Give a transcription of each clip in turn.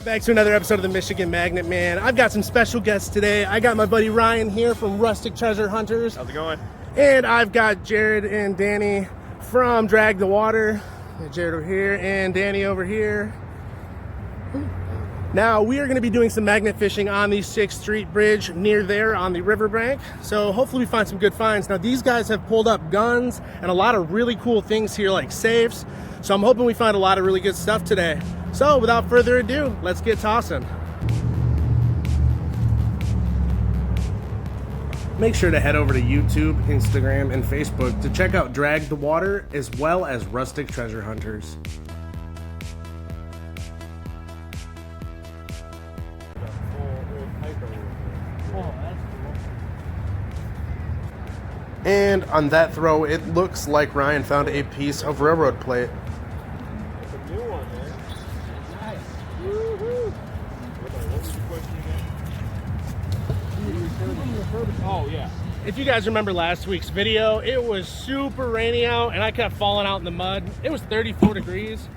Back to another episode of the Michigan Magnet Man. I've got some special guests today. I got my buddy Ryan here from Rustic Treasure Hunters. How's it going? And I've got Jared and Danny from Drag the Water. Jared over here and Danny over here. Now we are going to be doing some magnet fishing on the 6th Street Bridge near there on the riverbank. So hopefully we find some good finds. Now these guys have pulled up guns and a lot of really cool things here like safes. So I'm hoping we find a lot of really good stuff today. So without further ado, let's get tossing. Make sure to head over to YouTube, Instagram, and Facebook to check out Drag the Water as well as Rustic Treasure Hunters. And on that throw, it looks like Ryan found a piece of railroad plate. It's a new one, man. Nice. Woo-hoo. What was the question again? Oh, yeah. If you guys remember last week's video, it was super rainy out and I kept falling out in the mud. It was 34 degrees.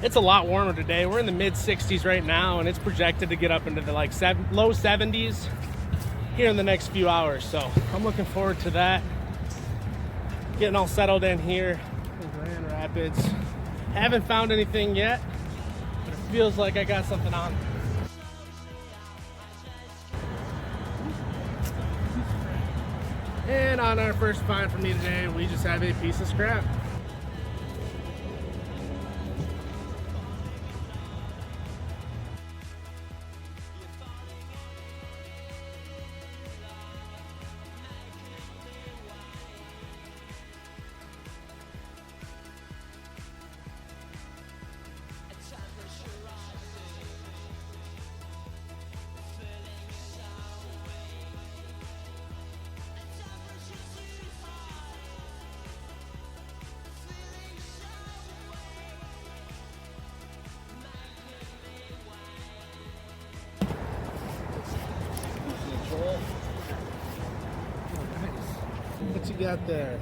It's a lot warmer today. We're in the mid 60s right now and it's projected to get up into the low 70s here in the next few hours. So I'm looking forward to that. Getting all settled in here in Grand Rapids. Haven't found anything yet, but it feels like I got something on. And on our first find for me today, we just have a piece of scrap. What you got there?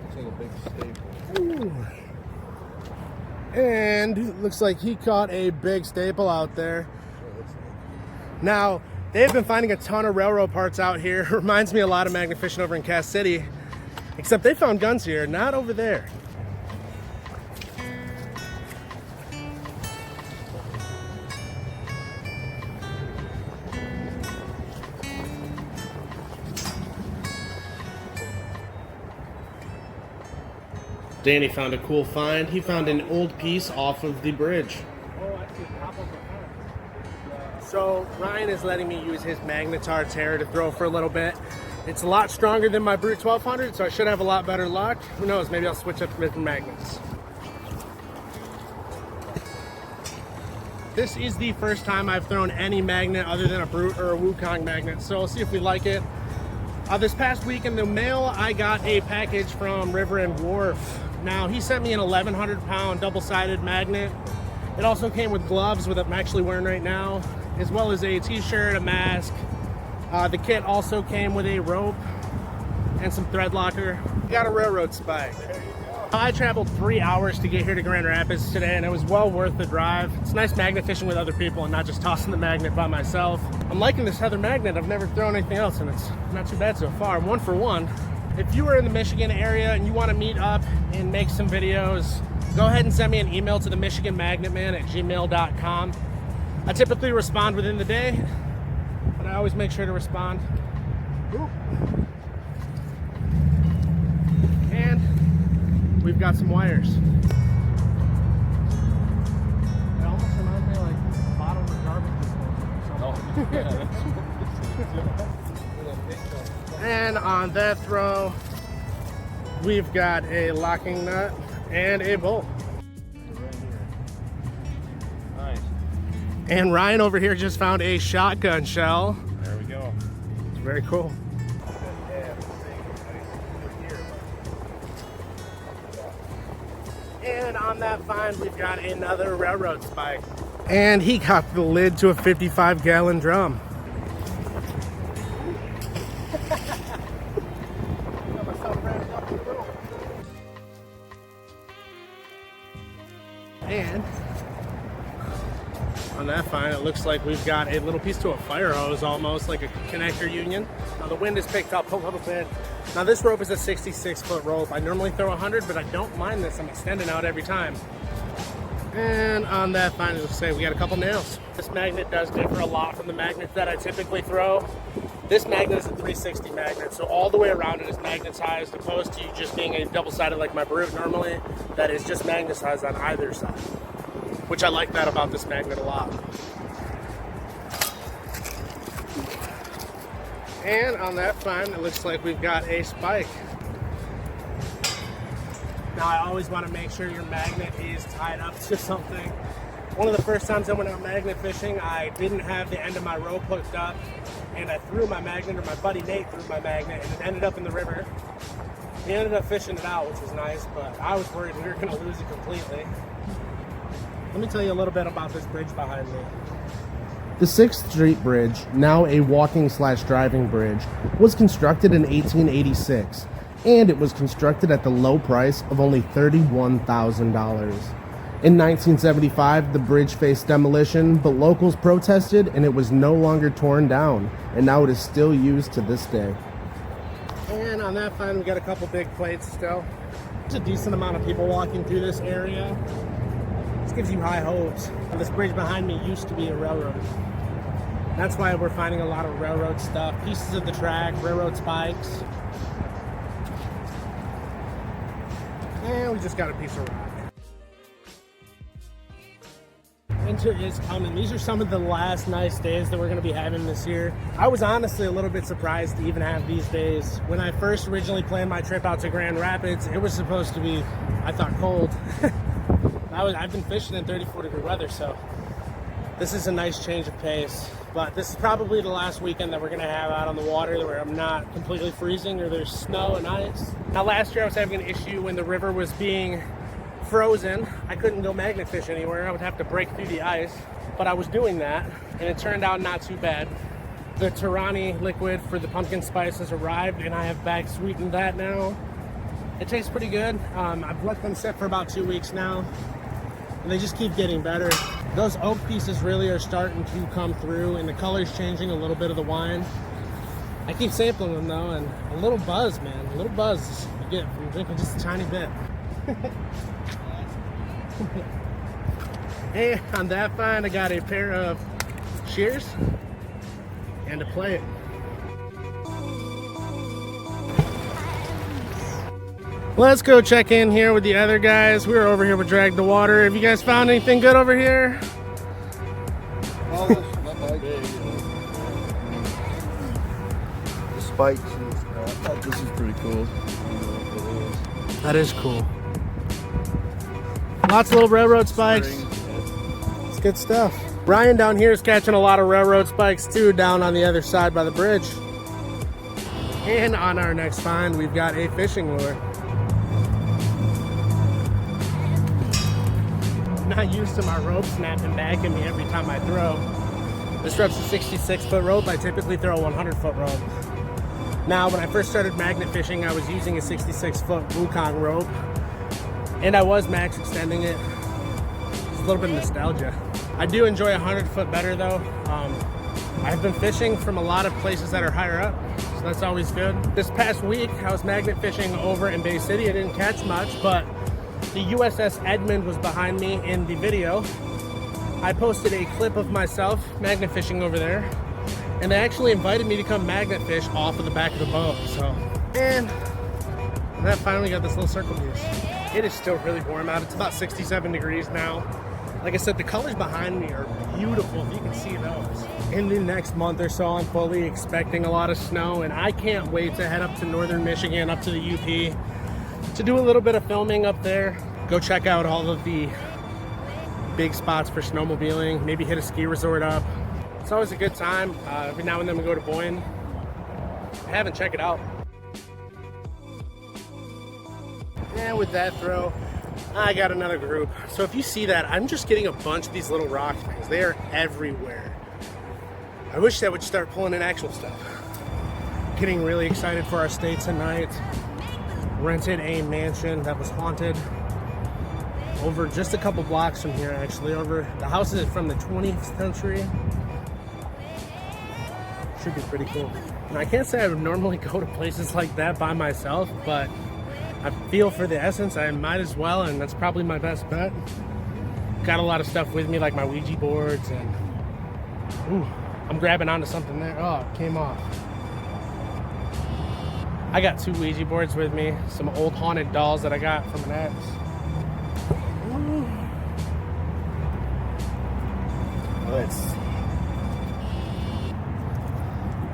Looks like a big staple. Ooh. And it looks like he caught a big staple out there. Now, they've been finding a ton of railroad parts out here. Reminds me a lot of magnet fishing over in Cass City. Except they found guns here, not over there. Danny found a cool find. He found an old piece off of the bridge. So Ryan is letting me use his Magnetar Terror to throw for a little bit. It's a lot stronger than my Brute 1200, so I should have a lot better luck. Who knows, maybe I'll switch up to different magnets. This is the first time I've thrown any magnet other than a Brute or a Wukong magnet, so we'll see if we like it. This past week in the mail, I got a package from River and Wharf. Now, he sent me an 1,100-pound double-sided magnet. It also came with gloves, which I'm actually wearing right now, as well as a t-shirt, a mask. The kit also came with a rope and some thread locker. Got a railroad spike. I traveled 3 hours to get here to Grand Rapids today, and it was well worth the drive. It's nice magnet fishing with other people and not just tossing the magnet by myself. I'm liking this Heather magnet. I've never thrown anything else, and it's not too bad so far. I'm 1 for 1. If you are in the Michigan area and you want to meet up and make some videos, go ahead and send me an email to themichiganmagnetman@gmail.com. I typically respond within the day, but I always make sure to respond. Ooh. And we've got some wires. It almost reminds me of like bottom of garbage disposal. And on that throw, we've got a locking nut and a bolt. Nice. And Ryan over here just found a shotgun shell. There we go. It's very cool. And on that find, we've got another railroad spike. And he got the lid to a 55-gallon drum. And on that find, it looks like we've got a little piece to a fire hose, almost like a connector union. Now the wind has picked up a little bit. Now this rope is a 66-foot rope. I normally throw 100, but I don't mind this. I'm extending out every time. And on that find, as I say, we got a couple nails. This magnet does differ a lot from the magnets that I typically throw. This magnet is a 360 magnet, so all the way around it is magnetized, opposed to just being a double-sided like my Brute normally, that is just magnetized on either side, which I like that about this magnet a lot. And on that find, it looks like we've got a spike. Now I always want to make sure your magnet is tied up to something. One of the first times I went out magnet fishing, I didn't have the end of my rope hooked up, and I threw my magnet, or my buddy Nate threw my magnet, and it ended up in the river. He ended up fishing it out, which was nice, but I was worried we were going to lose it completely. Let me tell you a little bit about this bridge behind me. The 6th Street Bridge, now a walking/driving bridge, was constructed in 1886, and it was constructed at the low price of only $31,000. In 1975, the bridge faced demolition, but locals protested and it was no longer torn down, and now it is still used to this day. And on that find, we got a couple big plates still. There's a decent amount of people walking through this area. This gives you high hopes. This bridge behind me used to be a railroad. That's why we're finding a lot of railroad stuff, pieces of the track, railroad spikes. And we just got a piece of rock. Winter is coming. These are some of the last nice days that we're going to be having this year. I was honestly a little bit surprised to even have these days. When I first originally planned my trip out to Grand Rapids, it was supposed to be, I thought, cold. I've been fishing in 34-degree weather, so this is a nice change of pace. But this is probably the last weekend that we're going to have out on the water where I'm not completely freezing or there's snow and ice. Now last year I was having an issue when the river was being frozen. I couldn't go magnet fish anywhere. I would have to break through the ice, but I was doing that and it turned out not too bad. The Tirani liquid for the pumpkin spice has arrived and I have bag sweetened that now. It tastes pretty good. I've let them sit for about 2 weeks now and they just keep getting better. Those oak pieces really are starting to come through and the color's changing a little bit of the wine. I keep sampling them though, and a little buzz, man. A little buzz you get from drinking just a tiny bit. Hey, on that find, I got a pair of shears and a plate. Let's go check in here with the other guys. We're over here with Drag the Water. Have you guys found anything good over here? Oh, not that big. The spikes and stuff. I thought this was pretty cool. That is cool. Lots of little railroad spikes. It's good stuff. Ryan down here is catching a lot of railroad spikes too, down on the other side by the bridge. And on our next find, we've got a fishing lure. Not used to my rope snapping back at me every time I throw. This rope's a 66-foot rope. I typically throw a 100-foot rope. Now, when I first started magnet fishing, I was using a 66-foot Wukong rope, and I was max extending it. It's a little bit of nostalgia. I do enjoy a 100-foot better though. I've been fishing from a lot of places that are higher up, so that's always good. This past week, I was magnet fishing over in Bay City. I didn't catch much, but the USS Edmund was behind me in the video. I posted a clip of myself magnet fishing over there, and they actually invited me to come magnet fish off of the back of the boat. So, and that finally got this little circle piece. It is still really warm out. It's about 67 degrees now. Like I said, the colors behind me are beautiful, if you can see those. In the next month or so, I'm fully expecting a lot of snow, and I can't wait to head up to northern Michigan, up to the UP, to do a little bit of filming up there. Go check out all of the big spots for snowmobiling, maybe hit a ski resort up. It's always a good time. Every now and then we go to Boyne. I haven't checked it out. And with that throw, I got another group. So if you see that, I'm just getting a bunch of these little rock things. They are everywhere. I wish that would start pulling in actual stuff. Getting really excited for our stay tonight. Rented a mansion that was haunted over just a couple blocks from here, actually. Over the house is from the 20th century. Should be pretty cool. And I can't say I would normally go to places like that by myself, but I feel for the essence I might as well, and that's probably my best bet. Got a lot of stuff with me, like my Ouija boards, and ooh, I'm grabbing onto something there. Oh, it came off. I got 2 Ouija boards with me, some old haunted dolls that I got from an ex. Ooh. Let's see.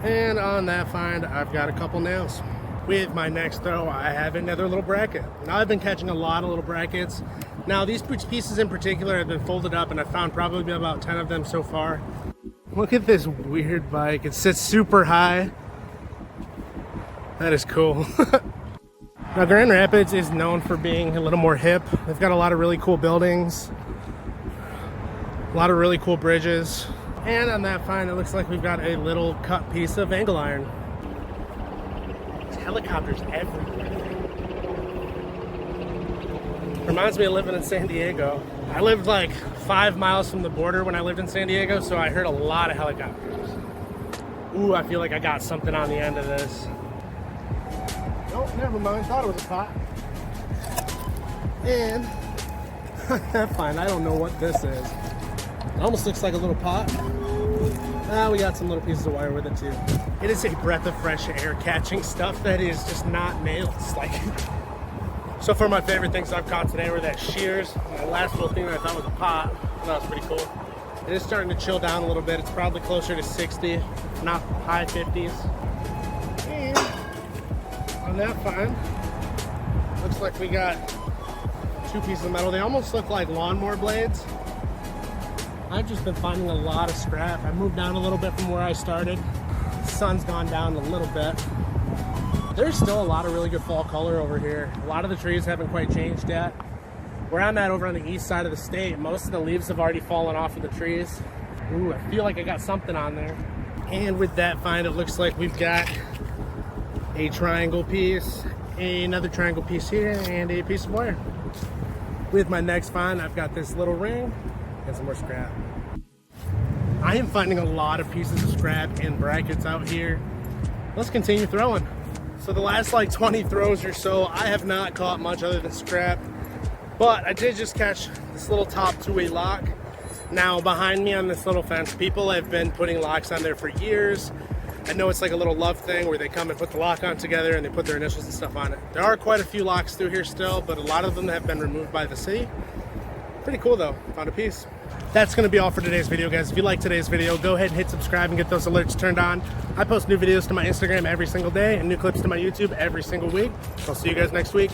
And on that find, I've got a couple nails. With my next throw, I have another little bracket. Now I've been catching a lot of little brackets. Now these pieces in particular have been folded up, and I found probably about 10 of them so far. Look at this weird bike. It sits super high. That is cool. Now Grand Rapids is known for being a little more hip. They've got a lot of really cool buildings, a lot of really cool bridges. And on that find, it looks like we've got a little cut piece of angle iron. There's helicopters everywhere. Reminds me of living in San Diego. I lived like 5 miles from the border when I lived in San Diego, so I heard a lot of helicopters. Ooh, I feel like I got something on the end of this. Nope, never mind. Thought it was a pot. And fine, I don't know what this is. It almost looks like a little pot. We got some little pieces of wire with it too. It is a breath of fresh air catching stuff that is just not nails. Like, so far my favorite things I've caught today were that shears. My last little thing that I thought was a pot. That was pretty cool. It is starting to chill down a little bit. It's probably closer to 60, not high 50s. And on that find, looks like we got 2 pieces of metal. They almost look like lawnmower blades. I've just been finding a lot of scrap. I moved down a little bit from where I started. The sun's gone down a little bit. There's still a lot of really good fall color over here. A lot of the trees haven't quite changed yet. Where I'm at over on the east side of the state, most of the leaves have already fallen off of the trees. Ooh, I feel like I got something on there. And with that find, it looks like we've got a triangle piece, another triangle piece here, and a piece of wire. With my next find, I've got this little ring and some more scrap. I am finding a lot of pieces of scrap and brackets out here. Let's continue throwing. So the last like 20 throws or so, I have not caught much other than scrap, but I did just catch this little top two-way lock. Now behind me on this little fence, people have been putting locks on there for years. I know it's like a little love thing where they come and put the lock on together and they put their initials and stuff on it. There are quite a few locks through here still, but a lot of them have been removed by the city. Pretty cool though, found a piece. That's gonna be all for today's video, guys. If you like today's video, go ahead and hit subscribe and get those alerts turned on. I post new videos to my Instagram every single day and new clips to my YouTube every single week. I'll see you guys next week.